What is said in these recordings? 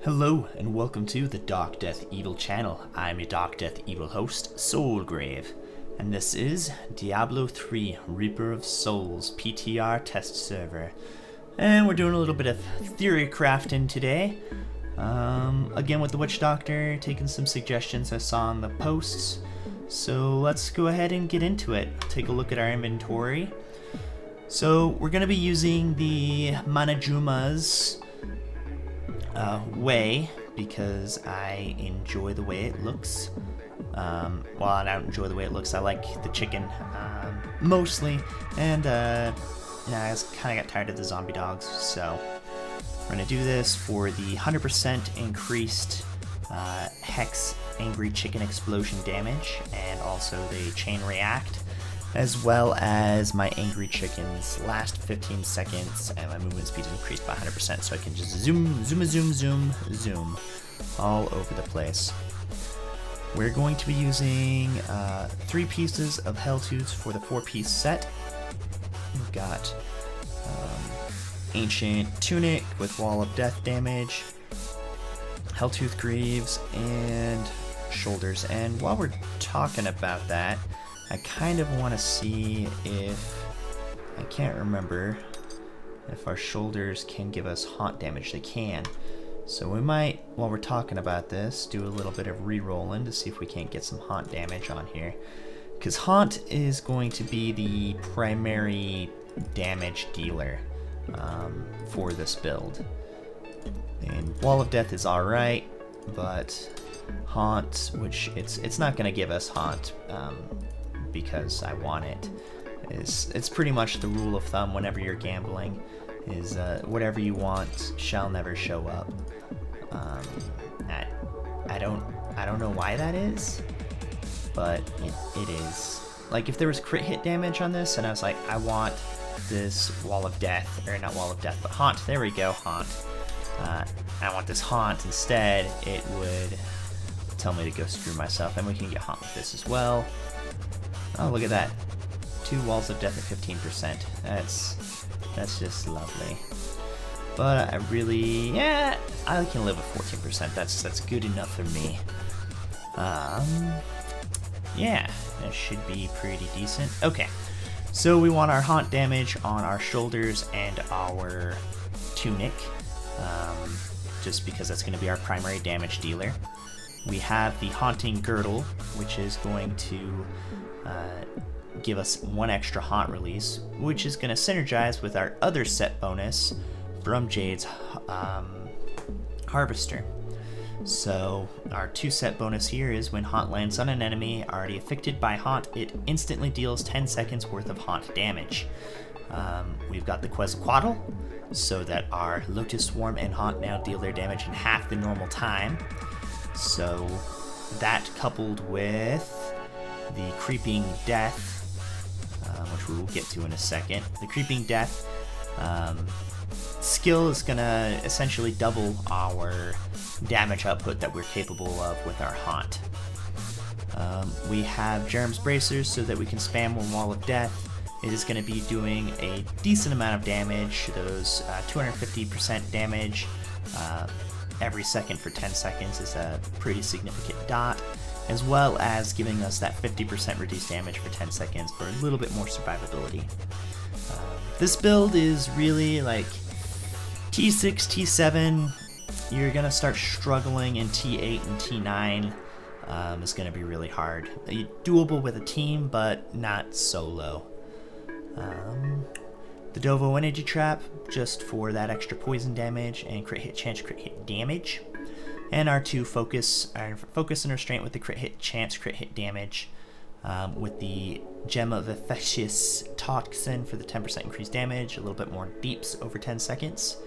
Hello and welcome to the Dark Death Evil channel. I'm your Dark Death Evil host, Soulgrave, and this is Diablo 3 Reaper of Souls PTR test server. And we're doing a little bit of theory crafting today. Again with the Witch Doctor, taking some suggestions I saw in the posts. So let's go ahead and get into it. Take a look at our inventory. So we're going to be using the Manajuma's way because I enjoy the way it looks. Well, I don't enjoy the way it looks. I like the chicken mostly, and I just kind of got tired of the zombie dogs. So we're gonna do this for the 100% increased Hex Angry Chicken Explosion damage, and also the Chain React, as well as my Angry Chicken's last 15 seconds, and my movement speed is increased by 100%, so I can just zoom all over the place. We're going to be using 3 pieces of Helltooths for the 4-piece set. We've got Ancient Tunic with Wall of Death damage, Helltooth Greaves, and Shoulders. And while we're talking about that, I kind of want to see if, I can't remember if our shoulders can give us haunt damage. They can. So we might, while we're talking about this, do a little bit of re-rolling to see if we can't get some haunt damage on here. Because haunt is going to be the primary damage dealer for this build. And Wall of Death is alright, but haunt, which it's not going to give us haunt, because I want it. It's pretty much the rule of thumb whenever you're gambling, is whatever you want shall never show up. I don't know why that is, but it is. Like if there was crit hit damage on this and I was like, I want this Wall of Death, or not Wall of Death, but haunt, there we go, haunt. I want this haunt instead, it would tell me to go screw myself, and we can get haunt with this as well. Oh, look at that. 2 Walls of Death at 15%. That's just lovely. But I really, yeah, I can live with 14%. That's good enough for me. Yeah, that should be pretty decent. Okay, so we want our haunt damage on our shoulders and our tunic, just because that's going to be our primary damage dealer. We have the Haunting Girdle, which is going to give us 1 extra haunt release, which is going to synergize with our other set bonus from Jade's Harvester. So our 2 set bonus here is when haunt lands on an enemy already affected by haunt, it instantly deals 10 seconds worth of haunt damage. We've got the Quetzalcoatl, so that our Lotus Swarm and haunt now deal their damage in half the normal time. So that coupled with the Creeping Death, which we will get to in a second. The Creeping Death skill is going to essentially double our damage output that we're capable of with our haunt. We have Germ's Bracers so that we can spam 1 Wall of Death. It is going to be doing a decent amount of damage, those 250% damage every second for 10 seconds is a pretty significant dot, as well as giving us that 50% reduced damage for 10 seconds for a little bit more survivability. This build is really like T6, T7, you're going to start struggling in T8 and T9. Is going to be really hard. Doable with a team, but not solo. The Dovo Energy Trap, just for that extra poison damage and crit hit chance, crit hit damage. And our 2 focus and restraint with the crit hit chance, crit hit damage. With the Gem of Infectious Toxin for the 10% increased damage, a little bit more deeps over 10 seconds.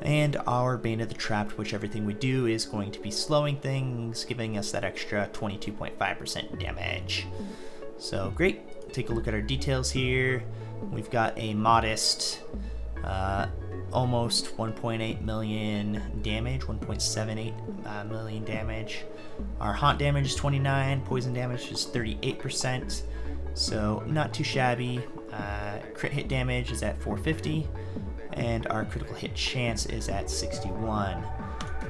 And our Bane of the Trapped, which everything we do is going to be slowing things, giving us that extra 22.5% damage. So great, take a look at our details here. We've got a modest almost 1.8 million damage, 1.78 million damage. Our haunt damage is 29, poison damage is 38%, so not too shabby. Crit hit damage is at 450, and our critical hit chance is at 61.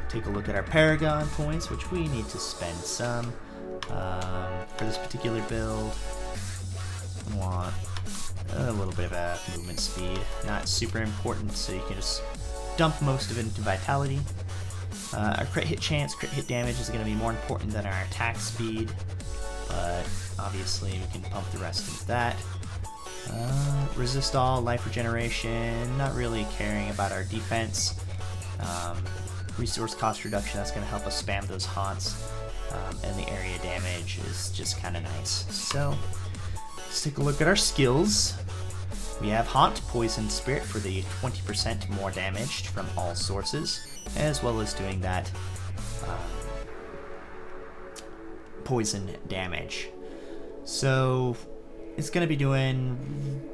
take a look at our Paragon points, which we need to spend some. For this particular build, we want a little bit of a movement speed. Not super important, so you can just dump most of it into vitality. Our crit hit chance, crit hit damage is going to be more important than our attack speed, but obviously we can pump the rest into that. Resist all, life regeneration, not really caring about our defense. Resource cost reduction, that's going to help us spam those haunts, and the area damage is just kind of nice. So let's take a look at our skills. We have Haunt, Poison Spirit for the 20% more damage from all sources, as well as doing that poison damage. So it's going to be doing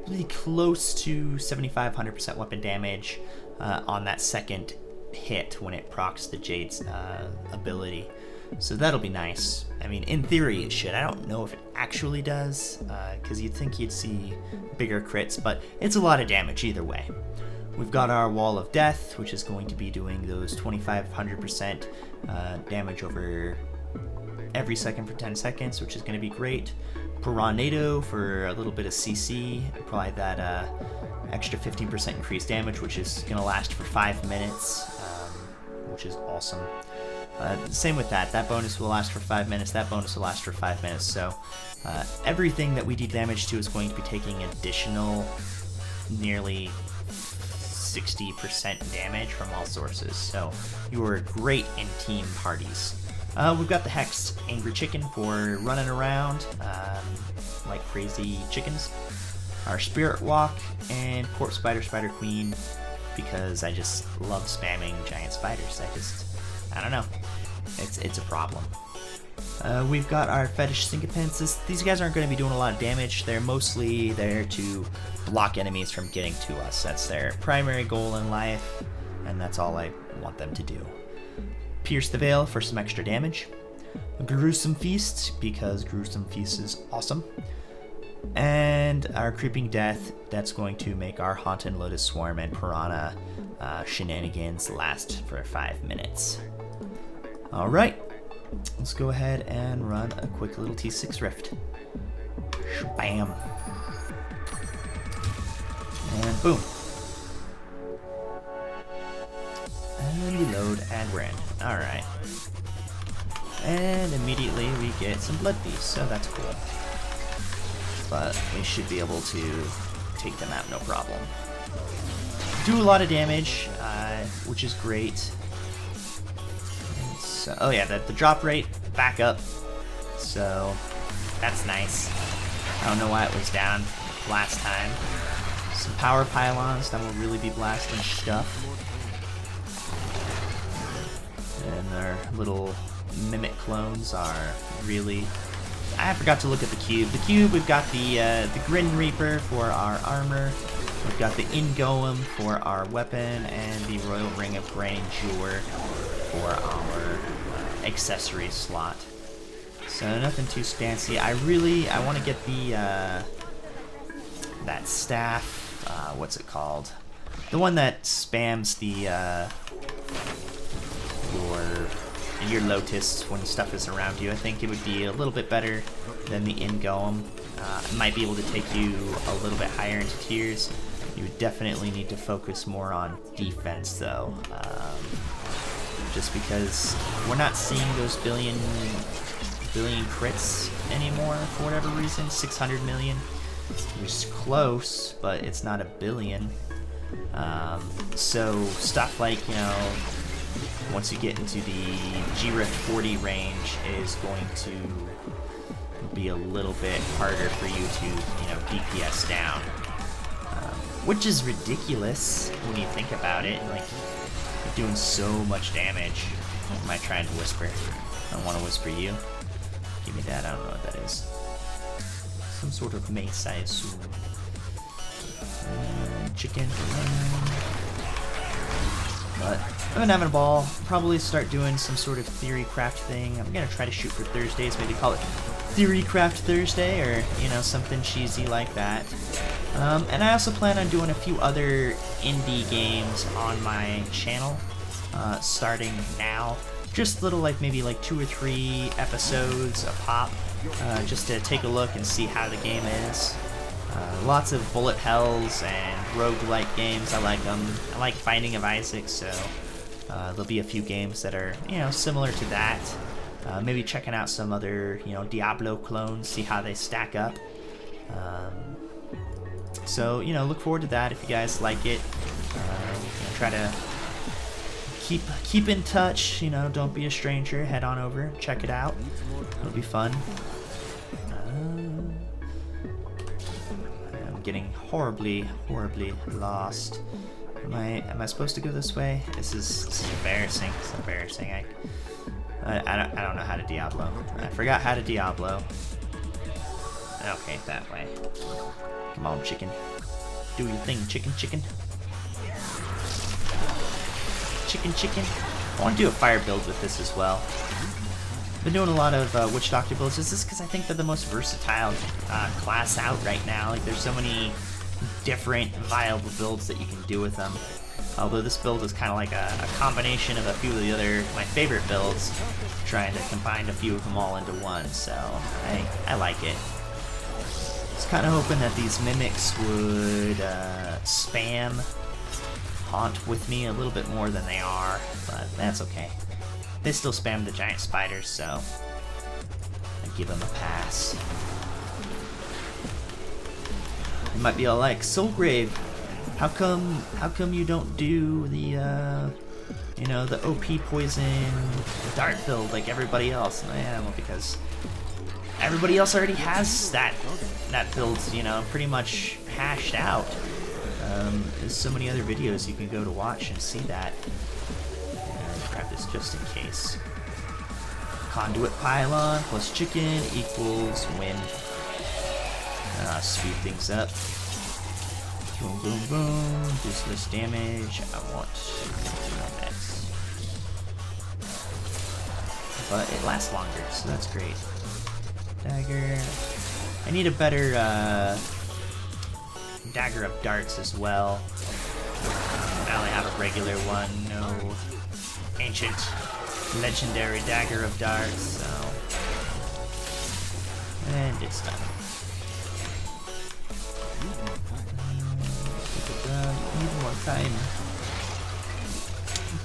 really close to 75-100% weapon damage on that second hit when it procs the Jade's ability. So that'll be nice. I mean, in theory it should. I don't know if it actually does, because you'd think you'd see bigger crits, but it's a lot of damage either way. We've got our Wall of Death, which is going to be doing those 25-100% damage over every second for 10 seconds, which is going to be great. Piranado for a little bit of CC, probably that extra 15% increased damage, which is going to last for 5 minutes, which is awesome. Same with that. That bonus will last for 5 minutes. That bonus will last for 5 minutes. So everything that we do damage to is going to be taking additional nearly 60% damage from all sources. So you are great in team parties. We've got the Hex Angry Chicken for running around like crazy chickens. Our Spirit Walk and Corpse Spider, Spider Queen, because I just love spamming giant spiders. I don't know. It's a problem. We've got our Fetish Sycophants. These guys aren't going to be doing a lot of damage. They're mostly there to block enemies from getting to us. That's their primary goal in life, and that's all I want them to do. Pierce the Veil for some extra damage. Gruesome Feast, because Gruesome Feast is awesome. And our Creeping Death, that's going to make our Haunted Lotus Swarm and Piranha shenanigans last for 5 minutes. Alright, let's go ahead and run a quick little T6 Rift. Bam. And boom. And reload, and we're in. Alright. And immediately we get some Blood Thieves, so that's cool. But we should be able to take them out no problem. Do a lot of damage, which is great. So, oh yeah, the drop rate back up, so that's nice. I don't know why it was down last time. Some power pylons that will really be blasting stuff. And our little mimic clones are really... I forgot to look at the cube. The cube, we've got the Grin Reaper for our armor. We've got the Ingoem for our weapon, and the Royal Ring of Grandeur for our accessory slot. So nothing too fancy. I want to get the that staff. What's it called? The one that spams the your Lotus when stuff is around you. I think it would be a little bit better than the Ingoem. It might be able to take you a little bit higher into tiers. You would definitely need to focus more on defense though. Just because we're not seeing those billion crits anymore for whatever reason. 600 million. It's close, but it's not a billion. So stuff like, you know, once you get into the G-Rift 40 range is going to be a little bit harder for you to, you know, DPS down. Which is ridiculous when you think about it. Like, you're doing so much damage. What am I trying to whisper? I don't want to whisper you. Give me that, I don't know what that is. Some sort of mace, I assume. Chicken. But I've been having a ball. Probably start doing some sort of theory craft thing. I'm gonna try to shoot for Thursdays, maybe call it Theory Craft Thursday, or, you know, something cheesy like that. And I also plan on doing a few other indie games on my channel. starting now. Just little, like maybe like 2 or 3 episodes a pop, just to take a look and see how the game is. Lots of bullet hells and roguelike games. I like them. I like Binding of Isaac, so there'll be a few games that are, you know, similar to that. Maybe checking out some other, you know, Diablo clones, see how they stack up. So, you know, look forward to that if you guys like it. You know, try to keep in touch, you know, don't be a stranger, head on over, check it out. It'll be fun. I'm getting horribly lost. Am I supposed to go this way? This is embarrassing. It's embarrassing. I don't know how to Diablo. I forgot how to Diablo. Okay, that way. Come on, chicken. Do your thing, chicken. Chicken. I want to do a fire build with this as well. I've been doing a lot of Witch Doctor builds. This is because I think they're the most versatile class out right now. Like, there's so many different viable builds that you can do with them. Although this build is kind of like a combination of a few of the other, my favorite builds, trying to combine a few of them all into one, so I like it. I was kind of hoping that these mimics would spam haunt with me a little bit more than they are, but that's okay. They still spam the giant spiders, so I give them a pass. You might be all like, Soulgrave, how come you don't do the you know, the OP poison dart build like everybody else? Yeah, well, because everybody else already has that build, you know, pretty much hashed out. There's so many other videos you can go to watch and see that. Grab this just in case. Conduit pylon plus chicken equals win. Speed things up. Boom, boom, boom. Do this damage. I want next. But it lasts longer, so that's great. Dagger. I need a better dagger of darts as well. I only have a regular one, no ancient legendary dagger of darts, so. And it's done. Need more time.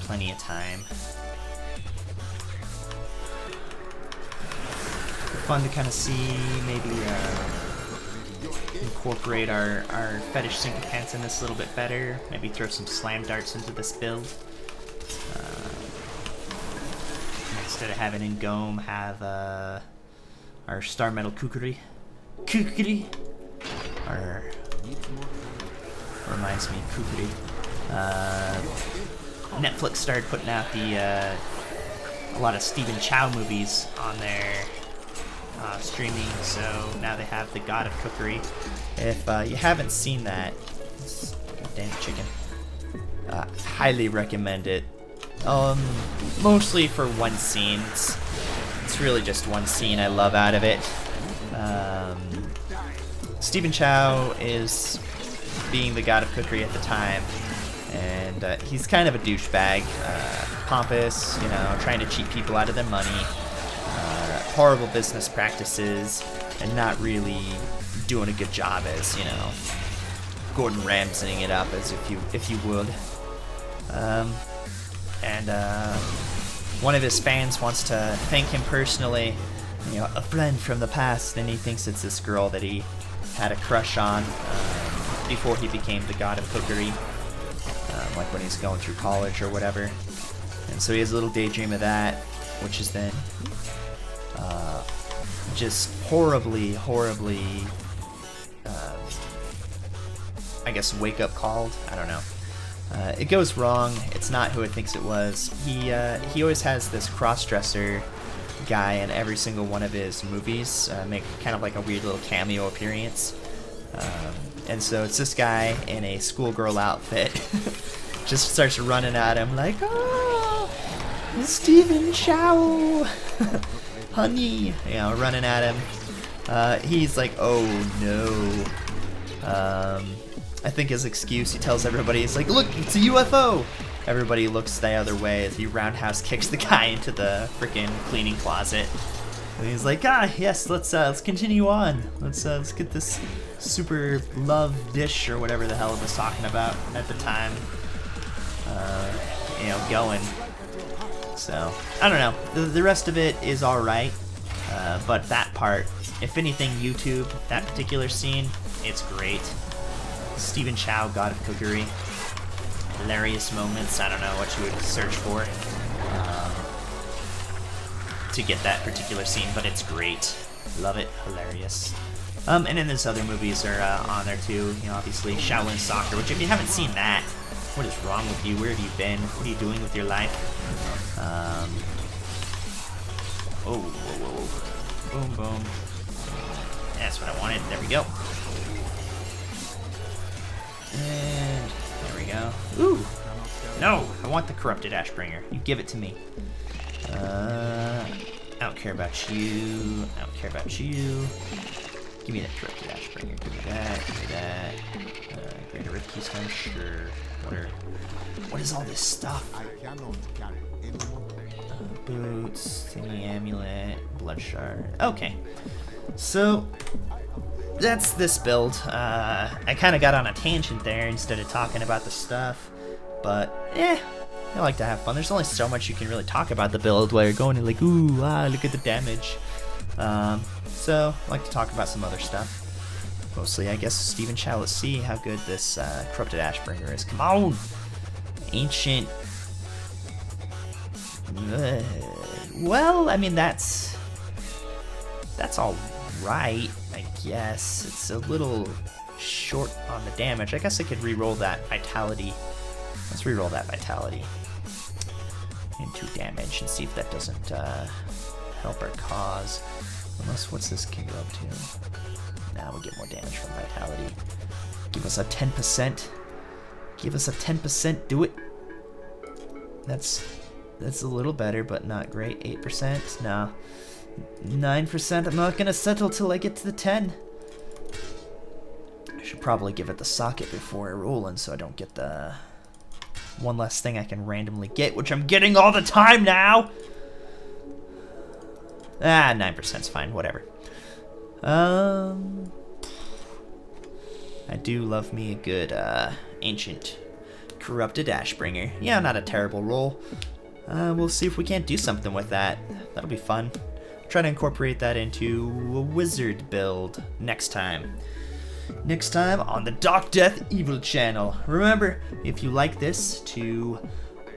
Plenty of time. Fun to kind of see, maybe incorporate our fetish sycophants in this a little bit better. Maybe throw some slam darts into this build. Instead of having Ngome have our star metal kukri. Or reminds me, kukri. Netflix started putting out a lot of Stephen Chow movies on their streaming, so now they have the God of Cookery. If you haven't seen that, damn chicken, highly recommend it. Mostly for one scene. It's really just one scene I love out of it. Stephen Chow is being the God of Cookery at the time, and he's kind of a douchebag, pompous, you know, trying to cheat people out of their money, horrible business practices, and not really doing a good job as, you know, Gordon Ramsaying it up, as if you would. And one of his fans wants to thank him personally, you know, a friend from the past, and he thinks it's this girl that he had a crush on before he became the God of Cookery, like when he's going through college or whatever. And so he has a little daydream of that, which is then just horribly, I guess, wake-up called. I don't know. It goes wrong. It's not who it thinks it was. He always has this cross-dresser guy in every single one of his movies, make kind of like a weird little cameo appearance. And so it's this guy in a schoolgirl outfit just starts running at him like, "Oh, Stephen Chow, honey," you know, running at him. He's like, "Oh no." I think his excuse, he tells everybody, he's like, "Look, it's a UFO. Everybody looks the other way as he roundhouse kicks the guy into the freaking cleaning closet. And he's like, yes, let's continue on. Let's get this super love dish or whatever the hell it was talking about at the time, going. So I don't know. The rest of it is all right, but that part, if anything, YouTube, that particular scene, it's great. Stephen Chow, God of Cookery, hilarious moments. I don't know what you would search for to get that particular scene, but it's great. Love it, hilarious. And then there's other movies are on there too. Obviously Shaolin Soccer, which if you haven't seen that, what is wrong with you? Where have you been? What are you doing with your life? Oh, whoa. Boom, boom. That's what I wanted. There we go. And there we go. Ooh! No! I want the corrupted Ashbringer. You give it to me. I don't care about you. I don't care about you. Give me that corrupted Ashbringer. Give me that. Give me that. Greater Rift Keystone. Sure. What is all this stuff? Boots, thingy amulet, blood shard. Okay. So that's this build. I kind of got on a tangent there instead of talking about the stuff, but I like to have fun. There's only so much you can really talk about the build while you're going to like, ooh, look at the damage. So I like to talk about some other stuff. Mostly, I guess, Stephen Chow. Let's see how good this corrupted Ashbringer is. Come on, ancient. Well, I mean that's all right, I guess. It's a little short on the damage. I guess I could re-roll that vitality. Let's re-roll that vitality into damage and see if that doesn't help our cause. Unless, what's this can go up to? Now we get more damage from vitality. Give us a 10%. Give us a 10%. Do it. That's a little better, but not great. 8%. No. 9%. I'm not gonna settle till I get to the 10. I should probably give it the socket before I roll in, so I don't get the one less thing I can randomly get, which I'm getting all the time now. 9%'s fine. Whatever. I do love me a good ancient corrupted Ashbringer. Yeah, not a terrible roll. We'll see if we can't do something with that. That'll be fun. Try to incorporate that into a wizard build next time. Next time on the Dark Death Evil channel. Remember, if you like this, to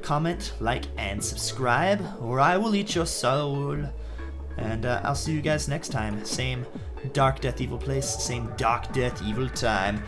comment, like, and subscribe, or I will eat your soul. And I'll see you guys next time. Same Dark Death Evil place, same Dark Death Evil time.